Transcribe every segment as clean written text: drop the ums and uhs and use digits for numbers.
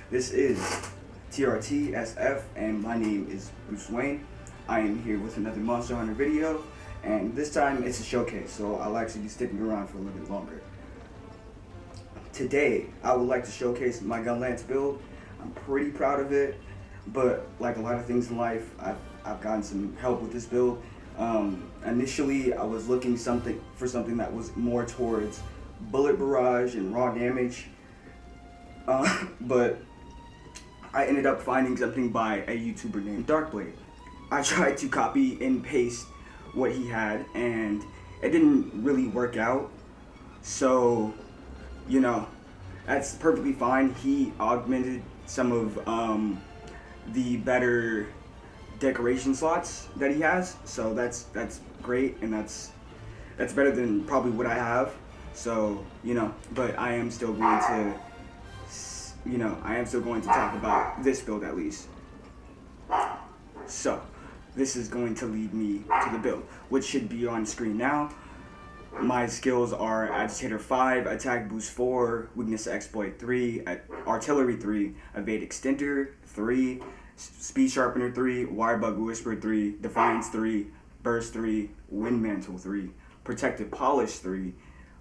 This is TRTSF, and my name is Bruce Wayne. I am here with another Monster Hunter video, and this time it's a showcase, so I'll actually be sticking around for a little bit longer. Today, I would like to showcase my Gunlance build. I'm pretty proud of it, but like a lot of things in life, I've gotten some help with this build. Initially, I was looking for something that was more towards bullet barrage and raw damage, but I ended up finding something by a YouTuber named Darkblade. I tried to copy and paste what he had, and it didn't really work out. So, that's perfectly fine. He augmented some of the better decoration slots that he has, so that's great, and that's better than probably what I have. So but I am still going to talk about this build at least. So this is going to lead me to the build, which should be on screen now. My skills are Agitator 5, Attack Boost 4, Weakness Exploit 3, Artillery 3, Evade Extender 3, Speed Sharpener 3, Wirebug Whisper 3, Defiance 3, Burst 3, Wind Mantle 3, Protective Polish 3,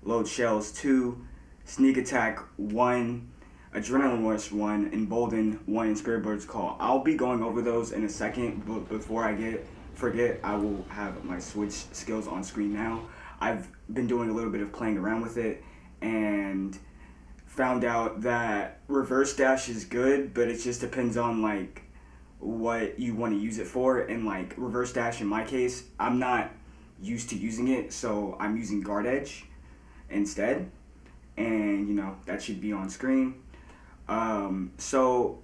Load Shells 2, Sneak Attack 1, Adrenaline Rush 1, Embolden 1, and Spirit Bird's Call. I'll be going over those in a second, but before I forget, I will have my switch skills on screen now. I've been doing a little bit of playing around with it and found out that reverse dash is good, but it just depends on like what you want to use it for. And like reverse dash in my case, I'm not used to using it, so I'm using guard edge instead, and that should be on screen. So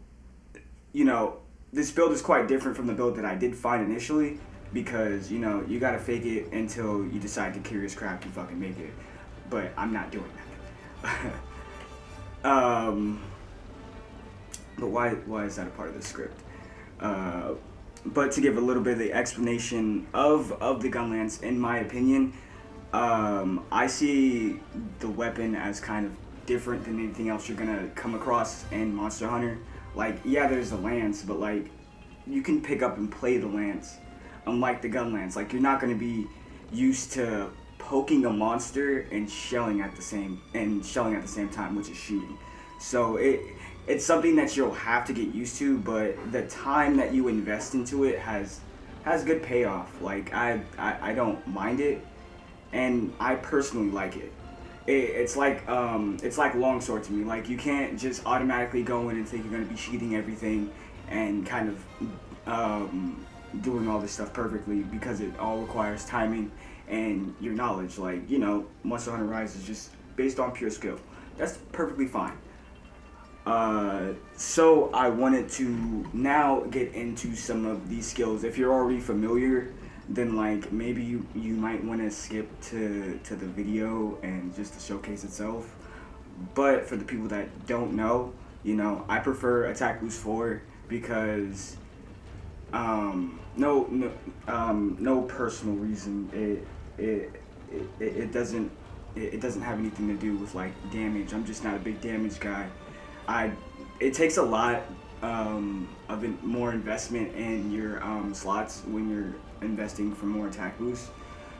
this build is quite different from the build that I did find initially, because you gotta fake it until you decide to curious craft and fucking make it, but I'm not doing that. But why is that a part of the script? But to give a little bit of the explanation of the Gunlance, in my opinion, I see the weapon as kind of different than anything else you're gonna come across in Monster Hunter. Like, yeah, there's the lance, but like you can pick up and play the lance. Unlike the Gunlance, like you're not gonna be used to poking a monster and shelling at the same time, which is shooting. So it's something that you'll have to get used to, but the time that you invest into it has good payoff. Like I don't mind it, and I personally like it. It's like longsword to me. Like you can't just automatically go in and think you're gonna be sheathing everything and kind of doing all this stuff perfectly, because it all requires timing and your knowledge. Like Monster Hunter Rise is just based on pure skill. That's perfectly fine. So I wanted to now get into some of these skills. If you're already familiar, then like maybe you might want to skip to the video and just the showcase itself. But for the people that don't know, I prefer Attack Boost 4 because no personal reason. It doesn't have anything to do with like damage. I'm just not a big damage guy. It takes a lot of more investment in your slots when you're investing for more attack boost.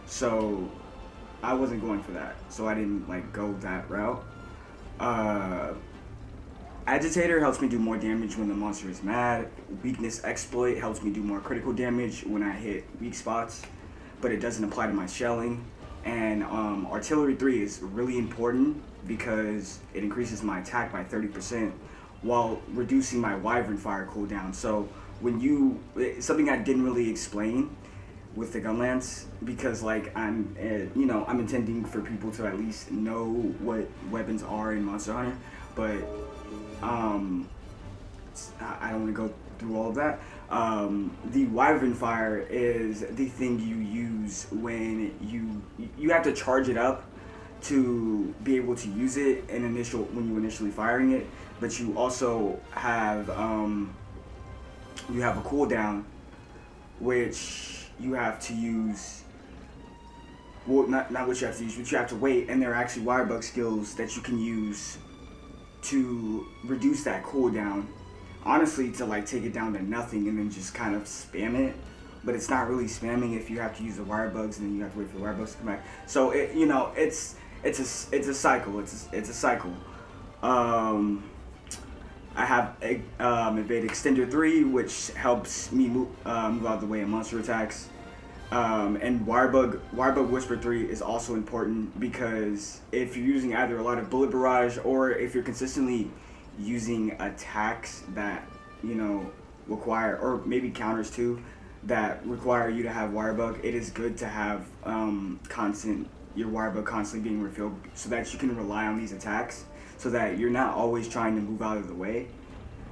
So I wasn't going for that. So I didn't like go that route. Agitator helps me do more damage when the monster is mad. Weakness Exploit helps me do more critical damage when I hit weak spots, but it doesn't apply to my shelling. And Artillery 3 is really important because it increases my attack by 30% while reducing my Wyvern Fire cooldown. So something I didn't really explain with the Gunlance, because like I'm intending for people to at least know what weapons are in Monster Hunter, but I don't want to go through all of that. The Wyvern Fire is the thing you use when you have to charge it up to be able to use it when you initially firing it, but you also have a cooldown which you have to use. Well, not what you have to use, but you have to wait, and there are actually Wirebug skills that you can use to reduce that cooldown. Honestly, to like take it down to nothing and then just kind of spam it. But it's not really spamming if you have to use the wire bugs and then you have to wait for the wire bugs to come back. So it's a cycle. It's a cycle. I have Evade Extender 3, which helps me move out of the way of monster attacks. And Wirebug Whisper 3 is also important because if you're using either a lot of Bullet Barrage or if you're consistently using attacks that, require, or maybe counters too, that require you to have Wirebug, it is good to have your Wirebug constantly being refilled so that you can rely on these attacks so that you're not always trying to move out of the way,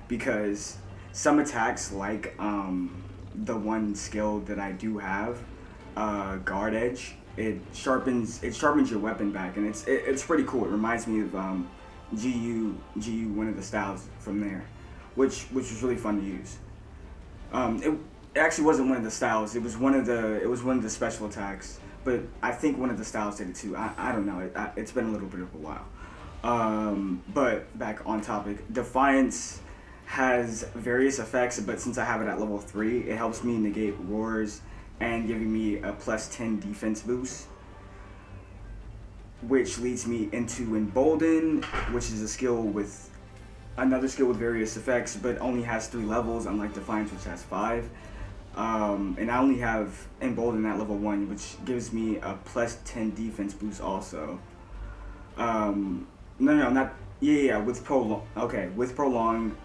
because some attacks like the one skill that I do have, Guard Edge, it sharpens your weapon back, and it's pretty cool. It reminds me of GU, one of the styles from there, which was really fun to use. It actually wasn't one of the styles. It was one of the special attacks, but I think one of the styles did it too. I don't know. It's been a little bit of a while. But back on topic, Defiance has various effects, but since I have it at level 3, it helps me negate roars and giving me a plus 10 defense boost, which leads me into Embolden, which is another skill with various effects, but only has 3 levels, unlike Defiance, which has 5. And I only have Embolden at level 1, which gives me a plus 10 defense boost also. With prolonged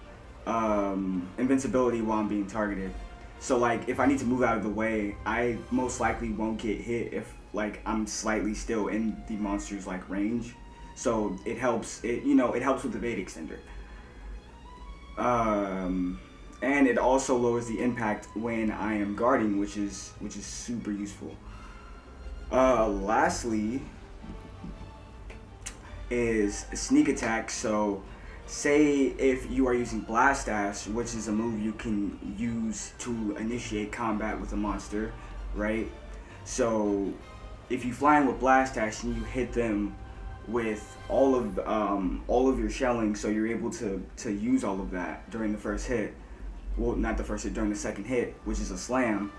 invincibility while I'm being targeted. So like if I need to move out of the way, I most likely won't get hit if like I'm slightly still in the monster's like range. So it helps. It helps with the Evade Extender. And it also lowers the impact when I am guarding, which is super useful. Lastly is sneak attack. So say if you are using Blast Dash, which is a move you can use to initiate combat with a monster, right? So if you fly in with Blast Dash and you hit them with all of your shelling, so you're able to use all of that during the first hit. Well, not the first hit, during the second hit, which is a slam.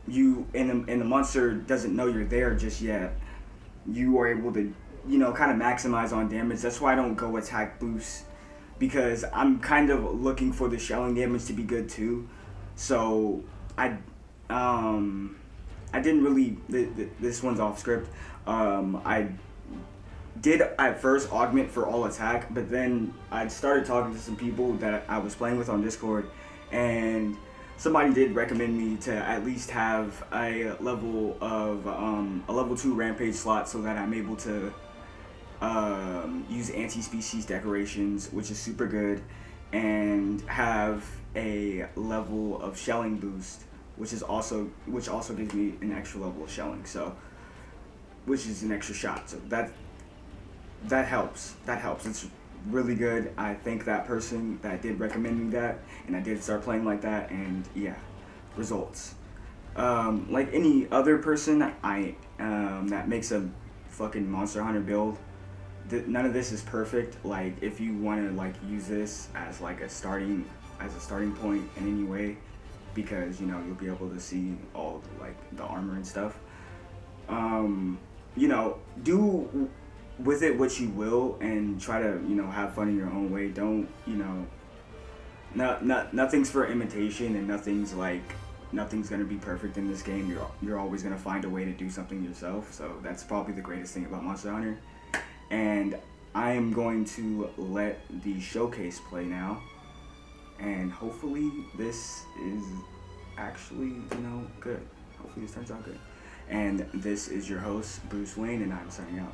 You and the monster doesn't know you're there just yet. You are able to, kind of maximize on damage. That's why I don't go attack boost, because I'm kind of looking for the shelling damage to be good too. So I didn't really. This one's off script. I did at first augment for all attack, but then I started talking to some people that I was playing with on Discord, and somebody did recommend me to at least have a level 2 rampage slot so that I'm able to use anti-species decorations, which is super good, and have a level of shelling boost, which also gives me an extra level of shelling, so which is an extra shot. So that helps. It's really good. I thank that person that did recommend me that, and I did start playing like that, and yeah, results. Like any other person that makes a fucking Monster Hunter build, none of this is perfect. Like if you want to like use this as like a starting point in any way, because you'll be able to see all like the armor and stuff. Do with it what you will, and try to have fun in your own way. Don't nothing's for imitation, and nothing's gonna be perfect in this game. You're always gonna find a way to do something yourself. So that's probably the greatest thing about Monster Hunter. And I am going to let the showcase play now, and hopefully this is actually good. Hopefully this turns out good. And this is your host, Bruce Wayne, and I'm signing out.